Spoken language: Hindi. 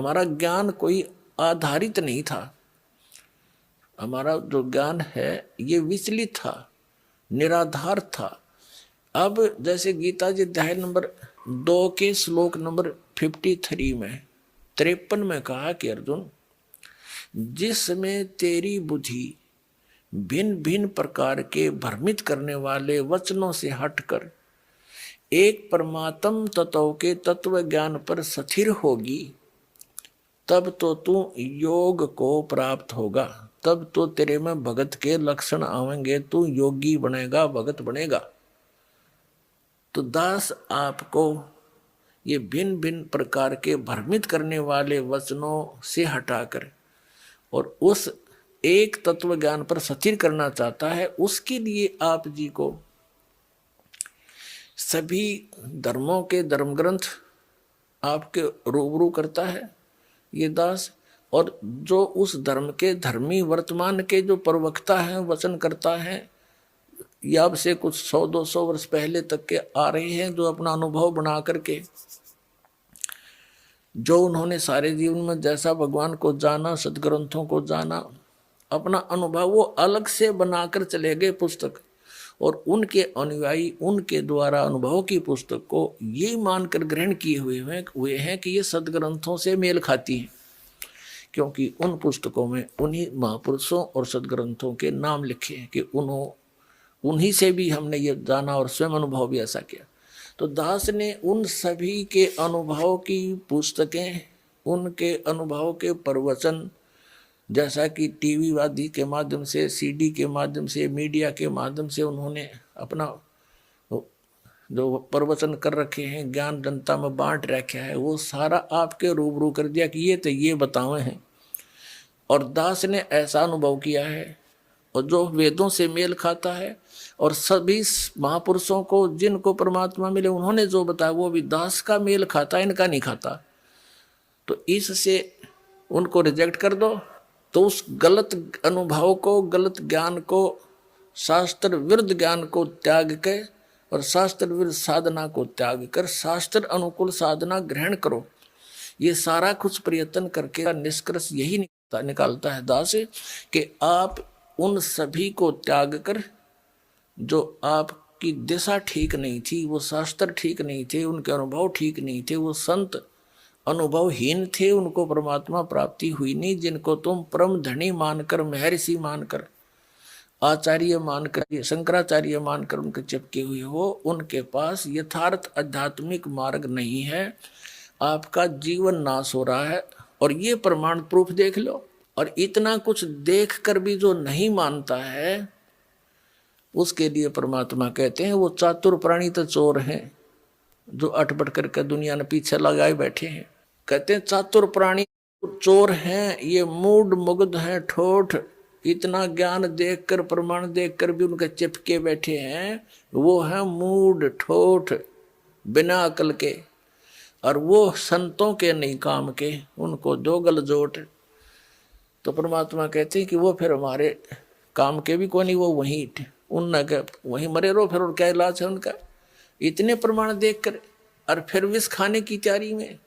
हमारा ज्ञान कोई आधारित नहीं था। हमारा जो ज्ञान है ये विचलित था, निराधार था। अब जैसे गीता जी अध्याय नंबर 2 के श्लोक नंबर 53 में 53 में कहा कि अर्जुन, जिसमें तेरी बुद्धि भिन्न भिन्न प्रकार के भ्रमित करने वाले वचनों से हटकर एक परमात्म तत्व के तत्व ज्ञान पर स्थिर होगी, तब तो तू योग को प्राप्त होगा, तब तो तेरे में भगत के लक्षण आवेंगे, तू योगी बनेगा, भगत बनेगा। तो दास आपको ये भिन्न भिन्न प्रकार के भ्रमित करने वाले वचनों से हटाकर और उस एक तत्व ज्ञान पर स्थिर करना चाहता है। उसके लिए आप जी को सभी धर्मों के धर्म ग्रंथ आपके रूबरू करता है ये दास, और जो उस धर्म के धर्मी वर्तमान के जो प्रवक्ता हैं, वचन करता है, या अब से कुछ 100-200 वर्ष पहले तक के आ रहे हैं, जो अपना अनुभव बना करके, जो उन्होंने सारे जीवन में जैसा भगवान को जाना, सदग्रंथों को जाना, अपना अनुभव वो अलग से बनाकर चले गए पुस्तक, और उनके अनुयायी उनके द्वारा अनुभव की पुस्तक को ये मानकर ग्रहण किए हुए हैं कि ये सदग्रंथों से मेल खाती है, क्योंकि उन पुस्तकों में उन्हीं महापुरुषों और सदग्रंथों के नाम लिखे हैं कि उन्हीं से भी हमने ये जाना और स्वयं अनुभव भी ऐसा किया। तो दास ने उन सभी के अनुभव की पुस्तकें, उनके अनुभव के प्रवचन, जैसा कि टीवी आदि के माध्यम से, सीडी के माध्यम से, मीडिया के माध्यम से उन्होंने अपना जो प्रवचन कर रखे हैं, ज्ञान जनता में बांट रखा है, वो सारा आपके रूबरू कर दिया कि ये तो ये बतावे हैं। और दास ने ऐसा अनुभव किया है, और जो वेदों से मेल खाता है, और सभी महापुरुषों को जिनको परमात्मा मिले उन्होंने जो बताया वो भी दास का मेल खाता, इनका नहीं खाता। तो इससे उनको रिजेक्ट कर दो, तो उस गलत अनुभव को, गलत ज्ञान को, शास्त्र विरुद्ध ज्ञान को त्याग के और शास्त्र विरुद्ध साधना को त्याग कर शास्त्र अनुकूल साधना ग्रहण करो। ये सारा कुछ प्रयत्न करके निष्कर्ष यही निकालता है दास कि आप उन सभी को त्याग कर, जो आपकी दिशा ठीक नहीं थी, वो शास्त्र ठीक नहीं थे, उनके अनुभव ठीक नहीं थे, वो संत अनुभवहीन थे, उनको परमात्मा प्राप्ति हुई नहीं, जिनको तुम परम धनी मानकर, महर्षि मानकर, आचार्य मानकर, शंकराचार्य मानकर उनके चिपके हुए हो, उनके पास यथार्थ आध्यात्मिक मार्ग नहीं है। आपका जीवन नाश हो रहा है, और ये प्रमाण प्रूफ देख लो। और इतना कुछ देख कर भी जो नहीं मानता है, उसके लिए परमात्मा कहते हैं वो चातुर प्राणी तो चोर हैं, जो अटपट करके दुनिया ने पीछे लगाए बैठे हैं। कहते हैं चातुर प्राणी चोर हैं, ये मूड मुग्ध हैं, ठोठ, इतना ज्ञान देखकर, प्रमाण देखकर भी उनके चिपके बैठे हैं, वो हैं मूड ठोठ, बिना अकल के, और वो संतों के नहीं काम के, उनको दो गलजोट। तो परमात्मा कहते हैं कि वो फिर हमारे काम के भी कोई नहीं, वो वहीं वहीं मरे रहो, फिर और क्या इलाज है उनका। इतने प्रमाण देखकर और फिर विष खाने की तैयारी में